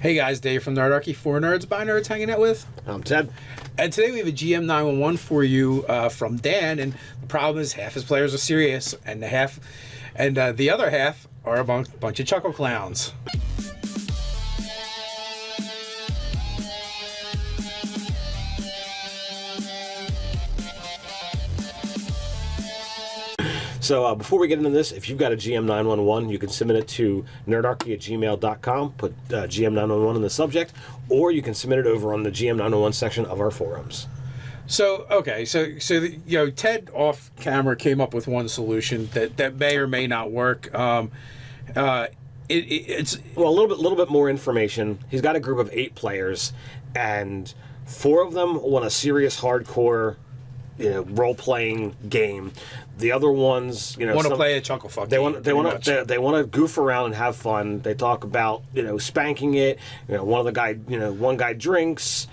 Hey guys, Dave from Nerdarchy, for Nerds by Nerds, hanging out with. I'm Ted. And today we have a GM 911 for you from Dan, and the problem is half his players are serious, and the other half are a bunch of Chuckle clowns. So before we get into this, if you've got a GM 911, you can submit it to nerdarchy@gmail.com, put GM 911 in the subject, or you can submit it over on the GM 911 section of our forums. So Ted off camera came up with one solution that may or may not work. It's a little bit more information. He's got a group of 8 players, and 4 of them want a serious, hardcore, role-playing game. The other ones, want to play a chuckle fuck. They want to goof around and have fun. They talk about spanking it. One guy drinks,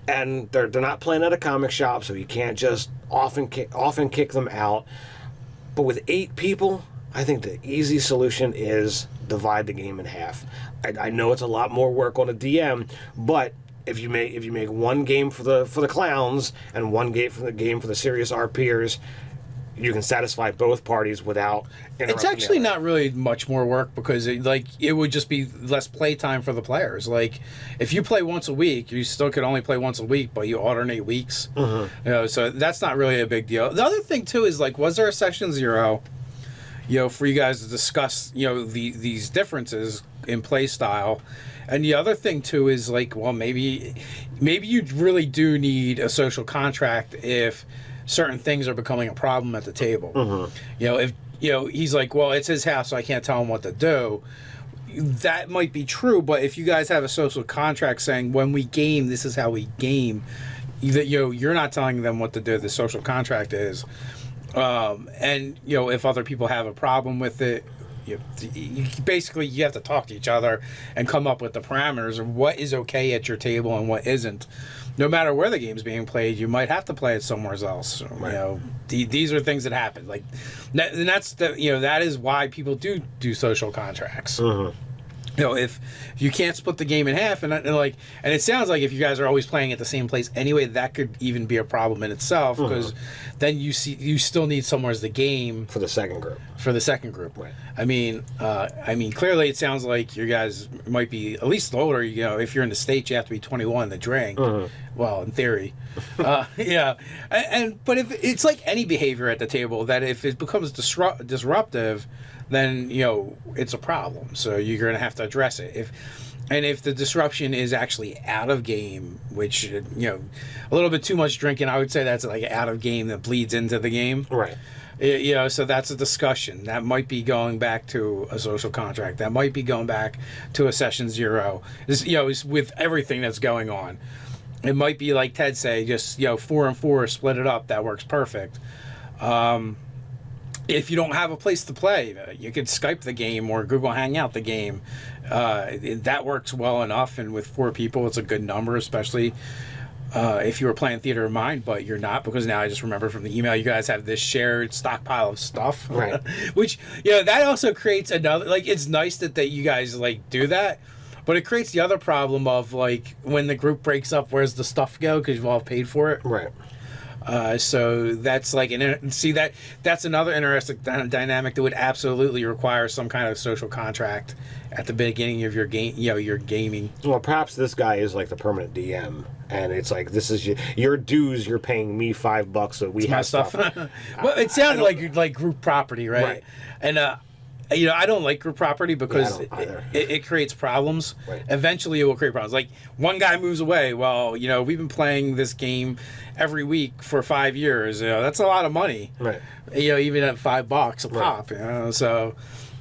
and they're not playing at a comic shop, so you can't just often kick them out. But with 8 people, I think the easy solution is divide the game in half. I know it's a lot more work on a DM, but if you make one game for the clowns and one game for the serious RPers, you can satisfy both parties without interrupting. It's actually not really much more work because it would just be less play time for the players. Like if you play once a week, you still could only play once a week, but you alternate weeks. Mm-hmm. So that's not really a big deal. The other thing too is was there a session 0, for you guys to discuss these differences in play style. And the other thing too is maybe you really do need a social contract if certain things are becoming a problem at the table. Mm-hmm. If he's it's his house, so I can't tell him what to do. That might be true, but if you guys have a social contract saying when we game, this is how we game, you're not telling them what to do. The social contract is, and if other people have a problem with it. You have to talk to each other and come up with the parameters of what is okay at your table and what isn't. No matter where the game's being played, you might have to play it somewhere else. Right. These are things that happen. And that's that is why people do social contracts. Mm-hmm. If you can't split the game in half, and it sounds like if you guys are always playing at the same place anyway, that could even be a problem in itself because then you still need somewhere the game for the second group. Right. I mean, clearly it sounds like you guys might be at least older. If you're in the States, you have to be 21 to drink. Mm-hmm. Well, in theory, yeah. But if it's like any behavior at the table, that if it becomes disruptive, then it's a problem. So you're going to have to address it. If the disruption is actually out of game, which a little bit too much drinking, I would say that's out of game that bleeds into the game. Right. So that's a discussion. That might be going back to a social contract. That might be going back to a session 0. This, with everything that's going on. It might be like Ted say, just 4 and 4, split it up. That works perfect. If you don't have a place to play, you could Skype the game or Google Hangout the game. That works well enough, and with 4 people, it's a good number, especially if you were playing Theater of Mind, but you're not, because now I just remember from the email you guys have this shared stockpile of stuff. Right. Which, that also creates another, it's nice that you guys, do that, but it creates the other problem of, when the group breaks up, where's the stuff go, because you've all paid for it. Right. So that's that's another interesting dynamic that would absolutely require some kind of social contract at the beginning of your game, your gaming. Well, perhaps this guy is the permanent DM, and it's this is your dues. You're paying me $5, so we have stuff. Well, it sounded like group property, right? And I don't like group property because it creates problems. Right. Eventually, it will create problems. One guy moves away. Well, we've been playing this game every week for 5 years. That's a lot of money. Right. Even at $5 a pop. So,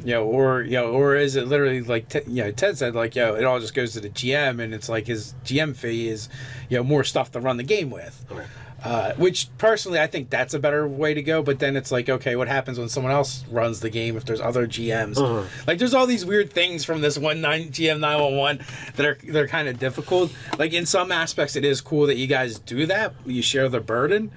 or is it literally Ted said, it all just goes to the GM, and it's his GM fee is, more stuff to run the game with. Right. Which personally I think that's a better way to go, but then it's okay, what happens when someone else runs the game if there's other GMs? There's all these weird things from this GM 911 they're kind of difficult. In some aspects it is cool that you guys do that, you share the burden,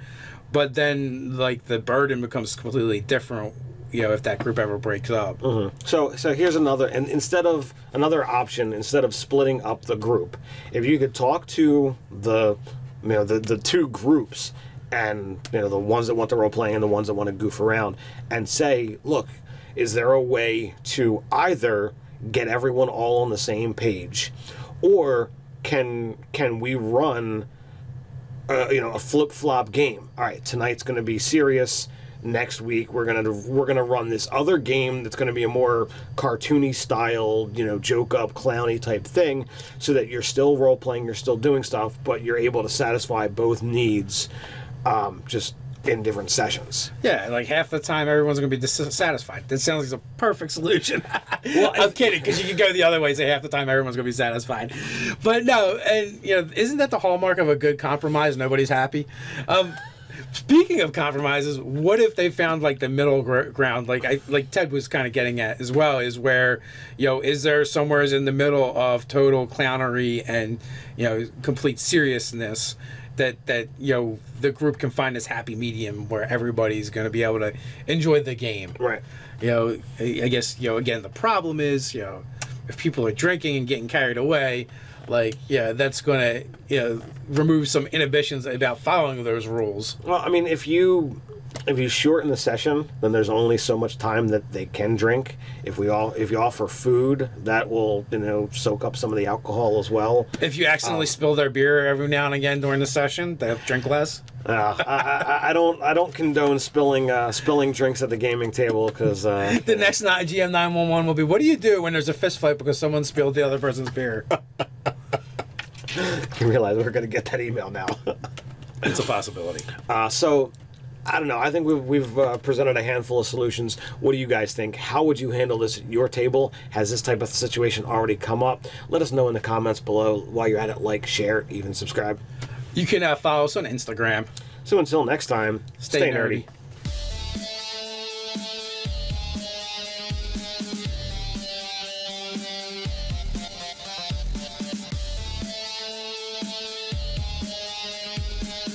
but then the burden becomes completely different if that group ever breaks up. So here's another, and another option, instead of splitting up the group, if you could talk to the two groups, and the ones that want the role playing and the ones that want to goof around, and say, look, is there a way to either get everyone all on the same page, or can we run a flip-flop game? All right, tonight's going to be serious. Next week we're gonna run this other game that's going to be a more cartoony style, joke up, clowny type thing, so that you're still role playing, you're still doing stuff, but you're able to satisfy both needs, just in different sessions. Yeah, like half the time everyone's going to be dissatisfied. That sounds like a perfect solution. Well, I'm kidding, because you can go the other way and say half the time everyone's going to be satisfied. But no, and isn't that the hallmark of a good compromise? Nobody's happy. Speaking of compromises, what if they found like the middle ground, like Ted was kind of getting at as well, is where, is there somewhere in the middle of total clownery and, complete seriousness that the group can find this happy medium where everybody's going to be able to enjoy the game. Right. I guess, again, the problem is, if people are drinking and getting carried away, that's going to remove some inhibitions about following those rules. Well, I mean, if you shorten the session, then there's only so much time that they can drink. If you offer food, that will soak up some of the alcohol as well. If you accidentally spill their beer every now and again during the session, they'll drink less. I don't condone spilling drinks at the gaming table, because the next night GM 911 will be, what do you do when there's a fist fight because someone spilled the other person's beer? You realize we're going to get that email now. It's a possibility. So, I don't know. I think we've presented a handful of solutions. What do you guys think? How would you handle this at your table? Has this type of situation already come up? Let us know in the comments below. While you're at it, like, share, even subscribe. You can follow us on Instagram. So until next time, stay nerdy.